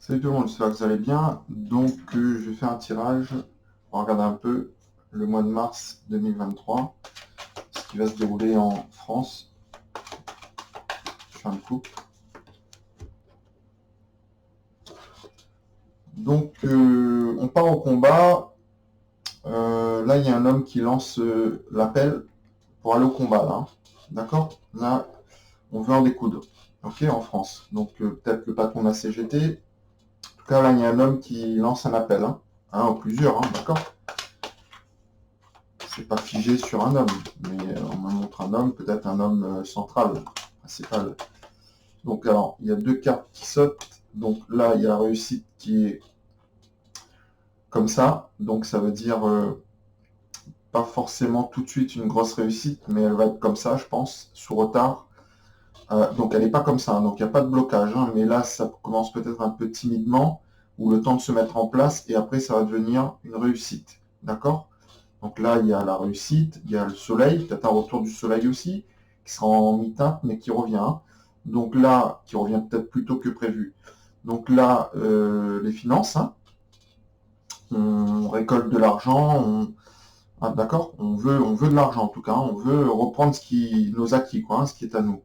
Salut tout le monde, j'espère que vous allez bien. Donc, je vais faire un tirage. On va regarder un peu le mois de mars 2023, ce qui va se dérouler en France. Je fais un coupe. Donc, on part au combat. Là, il y a un homme qui lance l'appel pour aller au combat. Là, d'accord. Là, on veut en découdre. Ok, en France. Donc, peut-être le patron de la CGT. En tout cas, là, il y a un homme qui lance un appel. Ou plusieurs, d'accord. C'est pas figé sur un homme, mais on me montre un homme, peut-être un homme central, principal. Donc alors, il y a deux cartes qui sautent. Donc là, il y a la réussite qui est comme ça. Donc ça veut dire pas forcément tout de suite une grosse réussite, mais elle va être comme ça, je pense, sous retard. Donc elle n'est pas comme ça, donc il n'y a pas de blocage. Mais là, ça commence peut-être un peu timidement, ou le temps de se mettre en place, et après ça va devenir une réussite. D'accord? Donc là, il y a la réussite, il y a le soleil, peut-être un retour du soleil aussi, qui sera en mi-teinte, mais qui revient. Donc là, qui revient peut-être plus tôt que prévu. Donc là, les finances, on récolte de l'argent, d'accord, on veut de l'argent en tout cas, on veut reprendre nos acquis, quoi, ce qui est à nous.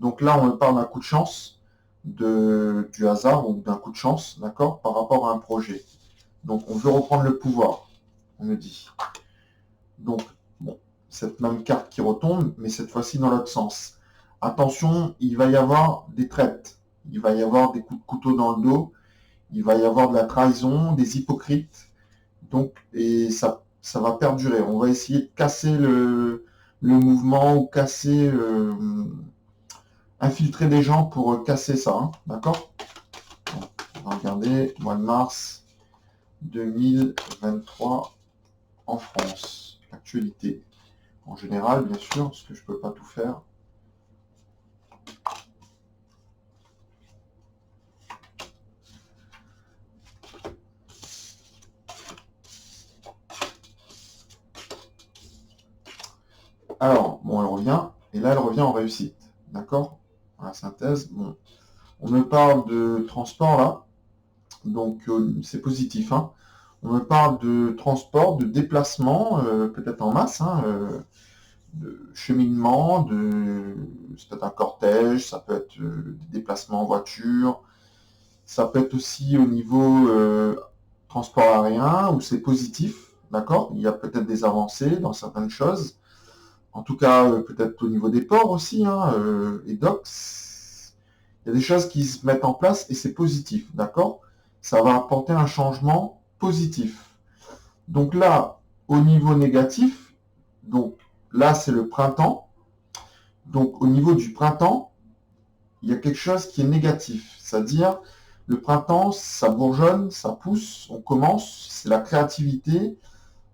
Donc là, on parle d'un coup de chance, du hasard ou d'un coup de chance, d'accord, par rapport à un projet. Donc on veut reprendre le pouvoir, on me dit. Donc, bon, cette même carte qui retombe, mais cette fois-ci dans l'autre sens. Attention, il va y avoir des traites, il va y avoir des coups de couteau dans le dos, il va y avoir de la trahison, des hypocrites, donc, et ça va perdurer. On va essayer de casser le mouvement ou infiltrer des gens pour casser ça, d'accord. On va regarder, mois de mars 2023 en France, l'actualité. En général, bien sûr, parce que je ne peux pas tout faire. Alors, bon, elle revient, et là, elle revient en réussite. D'accord? La synthèse, bon. On me parle de transport, là, donc c'est positif. On me parle de transport, de déplacement, peut-être en masse, de cheminement, c'est peut-être un cortège, ça peut être des déplacements en voiture, ça peut être aussi au niveau transport aérien, où c'est positif, d'accord? Il y a peut-être des avancées dans certaines choses. En tout cas, peut-être au niveau des ports aussi, et docks. Il y a des choses qui se mettent en place et c'est positif, d'accord? Ça va apporter un changement positif. Donc là, au niveau négatif, donc là, c'est le printemps. Donc au niveau du printemps, il y a quelque chose qui est négatif. C'est-à-dire, le printemps, ça bourgeonne, ça pousse, on commence, c'est la créativité.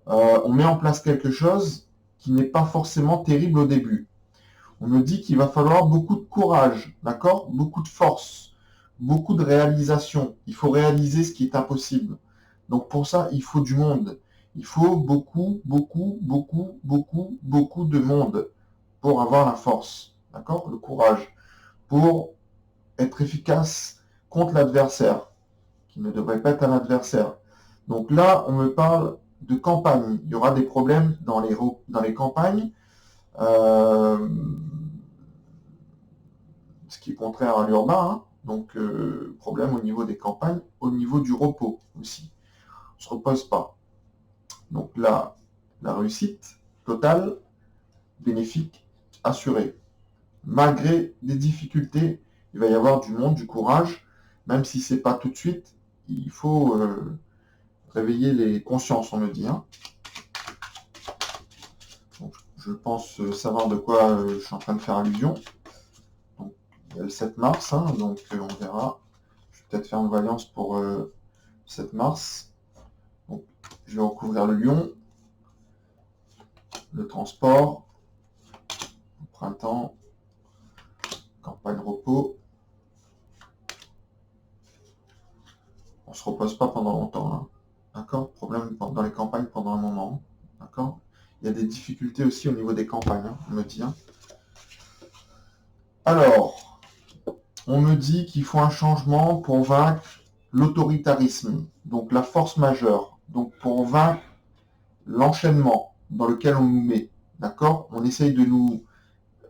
On met en place quelque chose qui n'est pas forcément terrible au début. On me dit qu'il va falloir beaucoup de courage, d'accord? Beaucoup de force, beaucoup de réalisation. Il faut réaliser ce qui est impossible. Donc pour ça, il faut du monde. Il faut beaucoup, beaucoup, beaucoup, beaucoup, beaucoup de monde pour avoir la force, d'accord? Le courage, pour être efficace contre l'adversaire, qui ne devrait pas être un adversaire. Donc là, on me parle de campagne. Il y aura des problèmes dans les campagnes. Euh, ce qui est contraire à l'urbain, donc problème au niveau des campagnes, au niveau du repos aussi. On ne se repose pas. Donc là, la réussite totale, bénéfique, assurée. Malgré des difficultés, il va y avoir du monde, du courage, même si c'est pas tout de suite, il faut réveiller les consciences, on me dit. Donc, je pense savoir de quoi je suis en train de faire allusion. Donc, il y a le 7 mars, donc on verra. Je vais peut-être faire une voyance pour 7 mars. Donc, je vais recouvrir le lion, le transport, le printemps, campagne repos. On ne se repose pas pendant longtemps. D'accord? Problème dans les campagnes pendant un moment. D'accord? Il y a des difficultés aussi au niveau des campagnes, on me dit. Alors, on me dit qu'il faut un changement pour vaincre l'autoritarisme, donc la force majeure. Donc pour vaincre l'enchaînement dans lequel on nous met, d'accord? On essaye de nous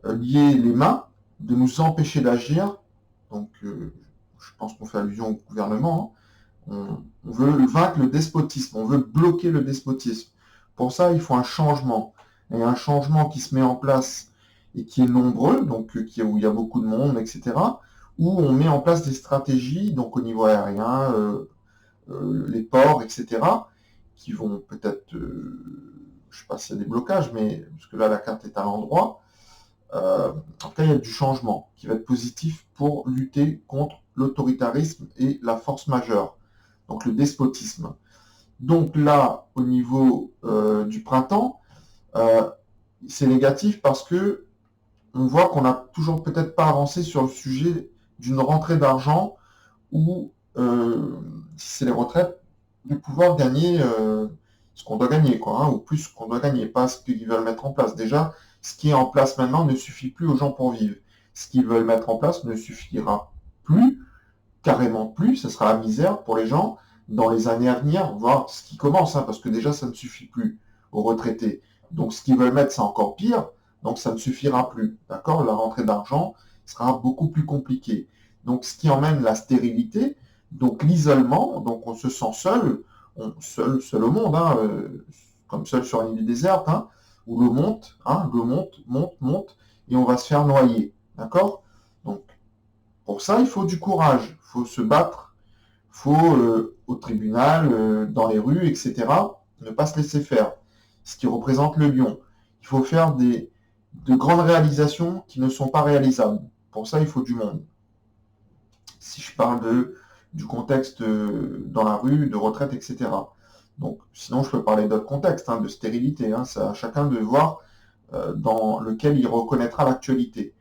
lier les mains, de nous empêcher d'agir. Donc je pense qu'on fait allusion au gouvernement. On veut vaincre le despotisme, on veut bloquer le despotisme. Pour ça, il faut un changement. Et un changement qui se met en place et qui est nombreux, donc où il y a beaucoup de monde, etc., où on met en place des stratégies, donc au niveau aérien, les ports, etc., qui vont peut-être, je ne sais pas s'il y a des blocages, mais parce que là, la carte est à l'endroit. En tout cas, il y a du changement qui va être positif pour lutter contre l'autoritarisme et la force majeure, donc le despotisme. Donc là, au niveau du printemps, c'est négatif parce que on voit qu'on n'a toujours peut-être pas avancé sur le sujet d'une rentrée d'argent ou, si c'est les retraites, de pouvoir gagner ce qu'on doit gagner, quoi, ou plus ce qu'on doit gagner, pas ce qu'ils veulent mettre en place. Déjà, ce qui est en place maintenant ne suffit plus aux gens pour vivre. Ce qu'ils veulent mettre en place ne suffira plus, carrément plus, ce sera la misère pour les gens dans les années à venir, voire ce qui commence, hein, parce que déjà ça ne suffit plus aux retraités. Donc ce qu'ils veulent mettre, c'est encore pire, donc ça ne suffira plus. D'accord? La rentrée d'argent sera beaucoup plus compliquée. Donc ce qui emmène la stérilité, donc l'isolement, donc on se sent seul, seul au monde, hein, comme seul sur une île déserte, hein, où l'eau monte, monte, et on va se faire noyer. D'accord? Donc pour ça, il faut du courage, il faut se battre, il faut au tribunal, dans les rues, etc., ne pas se laisser faire. Ce qui représente le lion. Il faut faire de grandes réalisations qui ne sont pas réalisables. Pour ça, il faut du monde. Si je parle du contexte dans la rue, de retraite, etc. Donc, sinon, je peux parler d'autres contextes, hein, de stérilité. Hein, c'est à chacun de voir dans lequel il reconnaîtra l'actualité.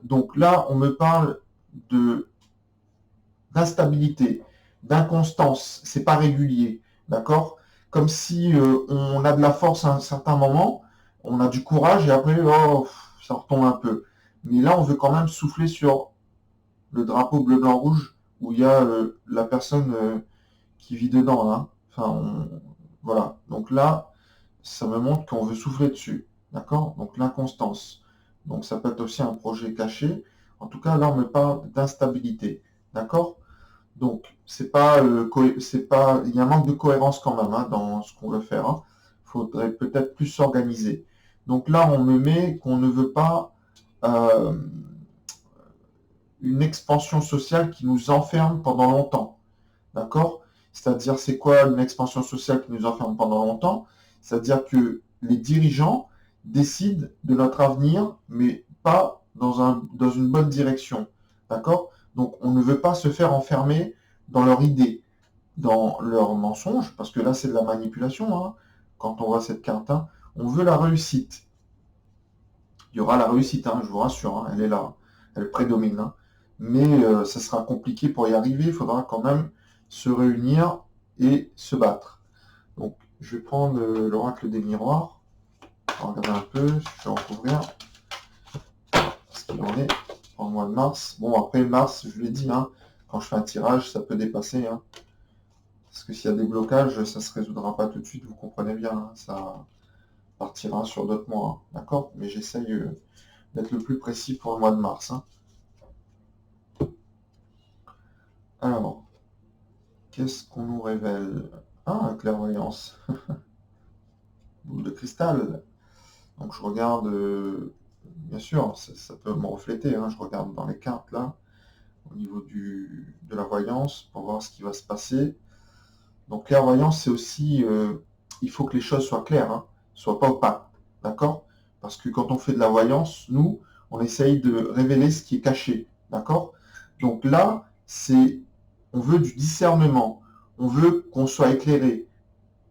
Donc là, on me parle d'instabilité, d'inconstance, c'est pas régulier, d'accord? Comme si on a de la force à un certain moment, on a du courage et après, oh, ça retombe un peu. Mais là, on veut quand même souffler sur le drapeau bleu, blanc, rouge, où il y a la personne qui vit dedans, là. Enfin, voilà. Donc là, ça me montre qu'on veut souffler dessus, d'accord? Donc l'inconstance. Donc ça peut être aussi un projet caché. En tout cas, là, on me parle d'instabilité, d'accord? Donc, c'est pas, il y a un manque de cohérence quand même, hein, dans ce qu'on veut faire. Il faudrait peut-être plus s'organiser. Donc là, on me met qu'on ne veut pas euh, une expansion sociale qui nous enferme pendant longtemps. D'accord? C'est-à-dire, c'est quoi une expansion sociale qui nous enferme pendant longtemps? C'est-à-dire que les dirigeants décident de notre avenir, mais pas dans une bonne direction. D'accord? Donc, on ne veut pas se faire enfermer dans leur idée, dans leur mensonge, parce que là, c'est de la manipulation, hein, quand on voit cette carte. Hein. On veut la réussite. Il y aura la réussite, hein, je vous rassure, hein, elle est là, elle prédomine. Hein. Mais ça sera compliqué pour y arriver, il faudra quand même se réunir et se battre. Donc, je vais prendre l'oracle des miroirs. On va regarder un peu, je vais en couvrir ce qu'il en est en mois de mars. Bon, après mars, je l'ai dit, hein, quand je fais un tirage, ça peut dépasser. Hein, parce que s'il y a des blocages, ça ne se résoudra pas tout de suite, vous comprenez bien. Hein, ça partira sur d'autres mois. Hein, d'accord? Mais j'essaye d'être le plus précis pour le mois de mars. Hein. Alors, qu'est-ce qu'on nous révèle? Ah, clairvoyance. Boule de cristal. Donc je regarde, bien sûr, ça peut me refléter, hein, je regarde dans les cartes là, au niveau de la voyance, pour voir ce qui va se passer. Donc clairvoyance, c'est aussi, il faut que les choses soient claires, hein, soient pas opaques, d'accord? Parce que quand on fait de la voyance, nous, on essaye de révéler ce qui est caché, d'accord? Donc là, on veut du discernement, on veut qu'on soit éclairé,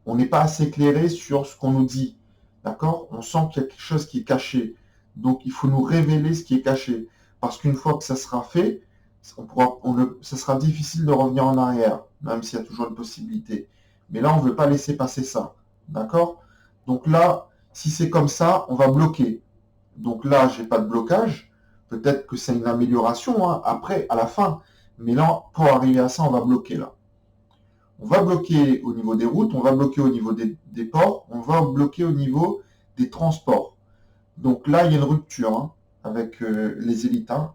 on n'est pas assez éclairé sur ce qu'on nous dit. D'accord? On sent qu'il y a quelque chose qui est caché. Donc il faut nous révéler ce qui est caché. Parce qu'une fois que ça sera fait, ça sera difficile de revenir en arrière, même s'il y a toujours une possibilité. Mais là, on ne veut pas laisser passer ça. D'accord? Donc là, si c'est comme ça, on va bloquer. Donc là, j'ai pas de blocage. Peut-être que c'est une amélioration, hein, après, à la fin. Mais là, pour arriver à ça, on va bloquer là. On va bloquer au niveau des routes, on va bloquer au niveau des ports, on va bloquer au niveau des transports. Donc là, il y a une rupture hein, avec les élites, hein,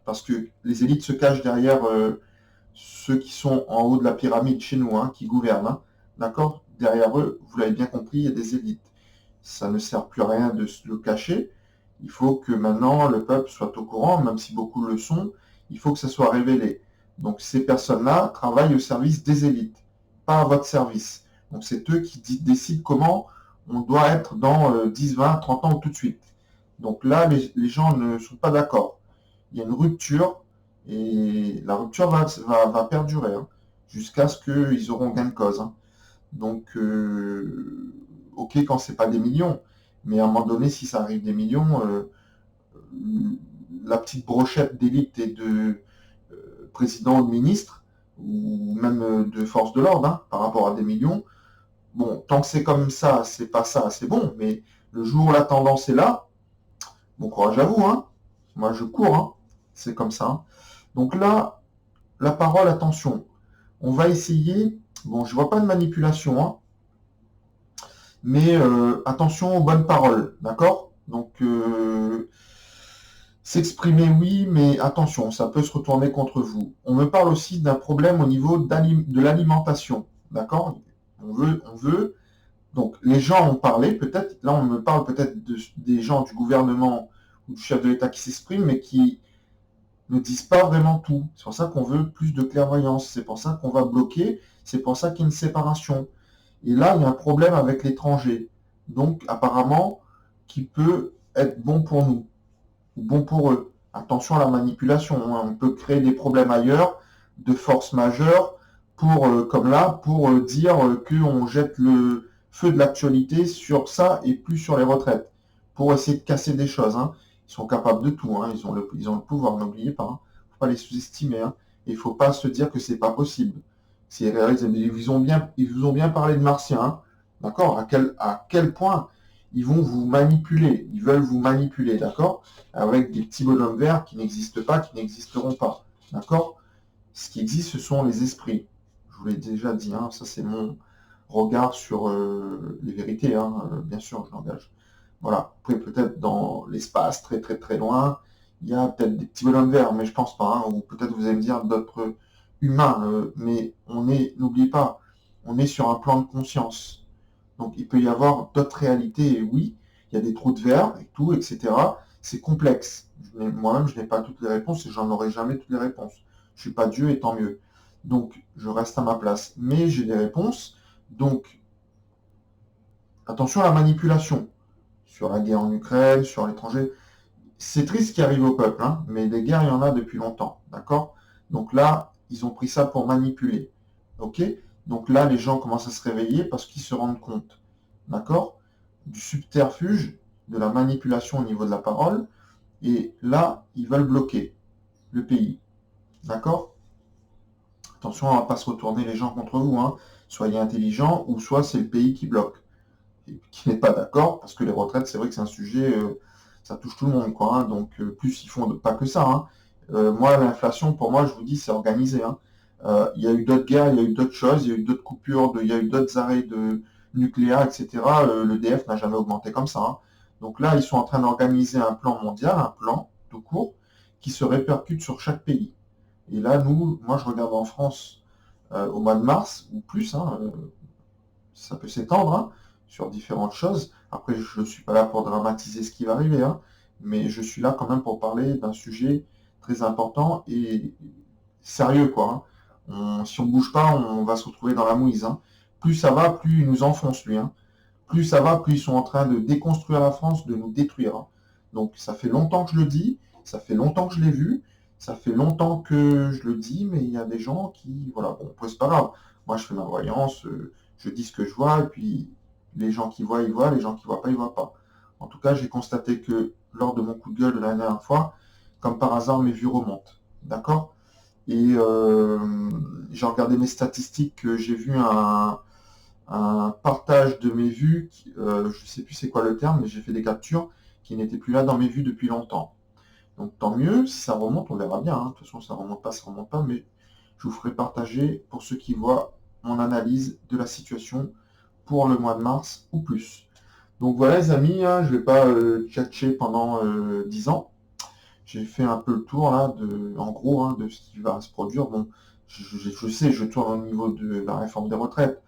parce que les élites se cachent derrière ceux qui sont en haut de la pyramide chez nous, hein, qui gouvernent. Hein, d'accord. Derrière eux, vous l'avez bien compris, il y a des élites. Ça ne sert plus à rien de se le cacher. Il faut que maintenant le peuple soit au courant, même si beaucoup le sont, il faut que ça soit révélé. Donc ces personnes-là travaillent au service des élites, pas à votre service. Donc c'est eux qui décident comment on doit être dans 10, 20, 30 ans ou tout de suite. Donc là, les gens ne sont pas d'accord. Il y a une rupture et la rupture va perdurer hein, jusqu'à ce qu'ils auront gain de cause. Hein. Donc, ok, quand c'est pas des millions, mais à un moment donné, si ça arrive des millions, la petite brochette d'élite et de président ou de ministre, ou même de force de l'ordre, hein, par rapport à des millions, bon, tant que c'est comme ça, c'est pas ça, c'est bon, mais le jour où la tendance est là, bon courage à vous, hein. Moi je cours, hein. C'est comme ça. Hein. Donc là, la parole, attention, on va essayer, bon, je vois pas de manipulation, hein, mais attention aux bonnes paroles, d'accord. Donc, s'exprimer, oui, mais attention, ça peut se retourner contre vous. On me parle aussi d'un problème au niveau de l'alimentation, d'accord. On veut. Donc, les gens ont parlé, peut-être, là, on me parle peut-être des gens du gouvernement ou du chef de l'État qui s'expriment, mais qui ne disent pas vraiment tout. C'est pour ça qu'on veut plus de clairvoyance, c'est pour ça qu'on va bloquer, c'est pour ça qu'il y a une séparation. Et là, il y a un problème avec l'étranger. Donc, apparemment, qui peut être bon pour nous, ou bon pour eux. Attention à la manipulation. Hein. On peut créer des problèmes ailleurs, de force majeure, pour, comme là, pour dire qu'on jette le feu de l'actualité sur ça et plus sur les retraites, pour essayer de casser des choses. Hein. Ils sont capables de tout. Hein. Ils ont le pouvoir, n'oubliez pas. Hein. Faut pas les sous-estimer. Hein. Et il faut pas se dire que c'est pas possible. Ils vous ont bien parlé de martiens. Hein. D'accord. À quel point ils vont vous manipuler. Ils veulent vous manipuler. D'accord. Avec des petits bonhommes verts qui n'existent pas, qui n'existeront pas. D'accord. Ce qui existe, ce sont les esprits. Je vous l'ai déjà dit. Hein. Ça, c'est mon regard sur les vérités. Hein. Bien sûr, je l'engage. Voilà. Après, peut-être dans l'espace, très très très loin, il y a peut-être des petits bonhommes verts, mais je pense pas. Hein. Ou peut-être vous allez me dire d'autres humains. Mais n'oubliez pas, on est sur un plan de conscience. Donc il peut y avoir d'autres réalités, et oui, il y a des trous de verre et tout, etc. C'est complexe. Moi-même, je n'ai pas toutes les réponses et j'en aurai jamais toutes les réponses. Je suis pas Dieu et tant mieux. Donc je reste à ma place. Mais j'ai des réponses. Donc attention à la manipulation sur la guerre en Ukraine, sur l'étranger. C'est triste ce qui arrive au peuple, hein, mais des guerres, il y en a depuis longtemps, d'accord. Donc là, ils ont pris ça pour manipuler, ok. Donc là, les gens commencent à se réveiller parce qu'ils se rendent compte, d'accord, du subterfuge, de la manipulation au niveau de la parole, et là, ils veulent bloquer le pays, d'accord. Attention à ne pas se retourner les gens contre vous, hein. Soyez intelligents, ou soit c'est le pays qui bloque, et qui n'est pas d'accord, parce que les retraites, c'est vrai que c'est un sujet, ça touche tout le monde, quoi. Hein, donc, plus ils font pas que ça. Hein. Moi, l'inflation, pour moi, je vous dis, c'est organisé. Hein. Il y a eu d'autres guerres, il y a eu d'autres choses, il y a eu d'autres coupures, il y a eu d'autres arrêts de nucléaire, etc. Le DF n'a jamais augmenté comme ça. Hein. Donc là, ils sont en train d'organiser un plan mondial, un plan tout court, qui se répercute sur chaque pays. Et là, moi, je regarde en France au mois de mars, ou plus, hein, ça peut s'étendre hein, sur différentes choses. Après, je ne suis pas là pour dramatiser ce qui va arriver, hein, mais je suis là quand même pour parler d'un sujet très important et sérieux, quoi. Hein. Si on ne bouge pas, on va se retrouver dans la mouise. Hein. Plus ça va, plus il nous enfonce, lui. Hein. Plus ça va, plus ils sont en train de déconstruire la France, de nous détruire. Hein. Donc ça fait longtemps que je le dis, ça fait longtemps que je l'ai vu, ça fait longtemps que je le dis, mais il y a des gens qui, voilà, bon, après c'est pas grave. Moi je fais ma voyance, je dis ce que je vois, et puis les gens qui voient, ils voient, les gens qui voient pas, ils voient pas. En tout cas, j'ai constaté que lors de mon coup de gueule de la dernière fois, comme par hasard, mes vues remontent. D'accord. Et j'ai regardé mes statistiques, j'ai vu un partage de mes vues, je ne sais plus c'est quoi le terme, mais j'ai fait des captures qui n'étaient plus là dans mes vues depuis longtemps. Donc tant mieux, si ça remonte, on verra bien, hein. De toute façon, ça remonte pas, mais je vous ferai partager pour ceux qui voient mon analyse de la situation pour le mois de mars ou plus. Donc voilà les amis, hein, je ne vais pas tchatcher pendant 10 ans. J'ai fait un peu le tour là, en gros, hein, de ce qui va se produire. Bon, je sais, je tourne au niveau de la réforme des retraites,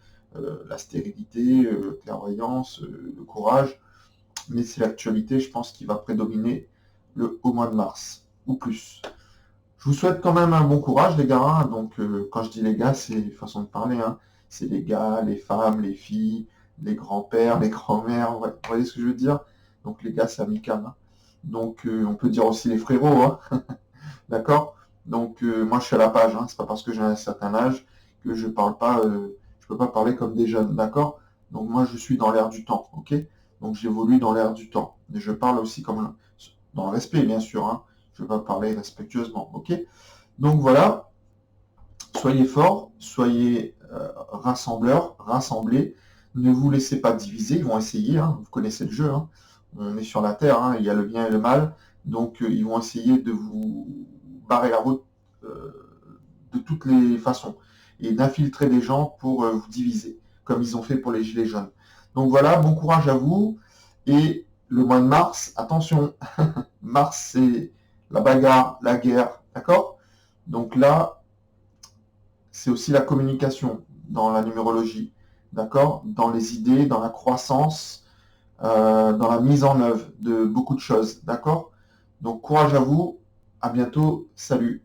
la stérilité, clairvoyance, le courage, mais c'est l'actualité, je pense, qui va prédominer au mois de mars, ou plus. Je vous souhaite quand même un bon courage, les gars, hein. Donc, quand je dis les gars, c'est une façon de parler, hein. C'est les gars, les femmes, les filles, les grands-pères, les grands-mères, ouais, vous voyez ce que je veux dire? Donc, les gars, c'est amical, hein. Donc, on peut dire aussi les frérots, hein. D'accord? Donc, moi, je suis à la page, hein. C'est pas parce que j'ai un certain âge que je parle pas, je peux pas parler comme des jeunes, d'accord? Donc, moi, je suis dans l'air du temps, ok? Donc, j'évolue dans l'air du temps. Et je parle aussi dans le respect, bien sûr, hein. Je vais pas parler respectueusement, ok? Donc, voilà. Soyez forts, soyez rassembleurs, rassemblés. Ne vous laissez pas diviser. Ils vont essayer, hein. Vous connaissez le jeu, hein. On est sur la terre, hein. Il y a le bien et le mal. Donc, ils vont essayer de vous barrer la route euh, de toutes les façons et d'infiltrer des gens pour vous diviser, comme ils ont fait pour les Gilets jaunes. Donc voilà, bon courage à vous. Et le mois de mars, attention, mars c'est la bagarre, la guerre, d'accord? Donc là, c'est aussi la communication dans la numérologie, d'accord? Dans les idées, dans la croissance, dans la mise en œuvre de beaucoup de choses, d'accord? Donc courage à vous, à bientôt, salut.